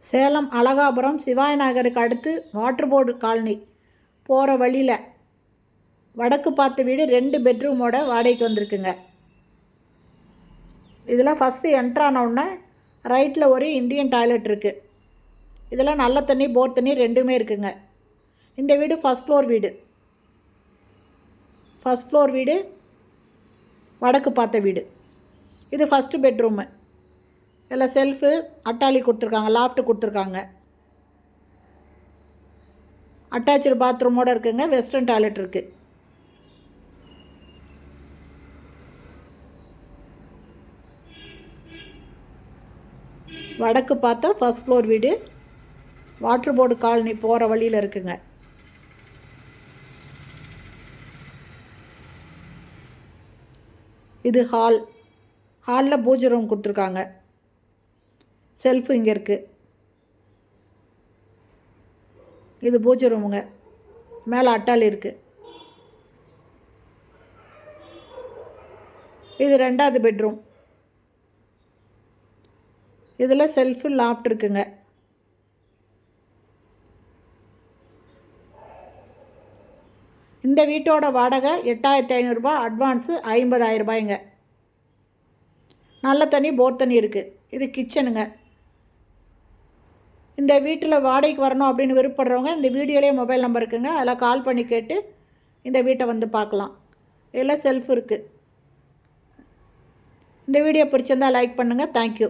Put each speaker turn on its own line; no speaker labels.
சேலம் அழகாபுரம் சிவாய் நகருக்கு அடுத்து வாட்டர் போர்டு காலனி போகிற வழியில் வடக்கு பார்த்த வீடு 2 பெட்ரூமோட வாடகைக்கு வந்திருக்குங்க. இதில் ஃபஸ்ட்டு என்ட்ரானவுடனே ரைட்டில் ஒரு இந்தியன் டாய்லெட் இருக்குது. இதில் நல்ல தண்ணி போர் தண்ணி ரெண்டுமே இருக்குங்க. இந்த வீடு ஃபஸ்ட் ஃப்ளோர் வீடு வடக்கு பார்த்த வீடு. இது ஃபஸ்ட்டு பெட்ரூமு. இதில் செல்ஃபு அட்டாலி கொடுத்துருக்காங்க, லாஃப்ட்டு கொடுத்துருக்காங்க. அட்டாச்சு பாத்ரூமோடு இருக்குங்க. வெஸ்டர்ன் டாய்லெட் இருக்குது. வடக்கு பார்த்தா ஃபஸ்ட் ஃப்ளோர் வீடு வாட்டர் போர்டு காலனி போகிற வழியில் இருக்குங்க. இது ஹாலில் பூஜை ரூம் கொடுத்துருக்காங்க. செல்ஃபு இங்கே இருக்குது. இது பூஜை ரூமுங்க. மேலே அட்டாலி இருக்குது. இது 2வது பெட்ரூம். இதில் செல்ஃபு லாஃப்ட் இருக்குங்க. இந்த வீட்டோட வாடகை 8500 அட்வான்ஸு 50,000 ரூபாய்ங்க. நல்ல தண்ணி போர் தண்ணி இருக்குது. இது கிச்சனுங்க. இந்த வீட்டில் வாடகைக்கு வரணும் அப்படின்னு விருப்பப்படுறவங்க இந்த வீடியோலேயே மொபைல் நம்பர் இருக்குங்க. அதில் கால் பண்ணி கேட்டு இந்த வீட்டை வந்து பார்க்கலாம். இதில் செல்ஃப் இருக்குது. இந்த வீடியோ பிடிச்சிருந்தால் லைக் பண்ணுங்கள். தேங்க்யூ.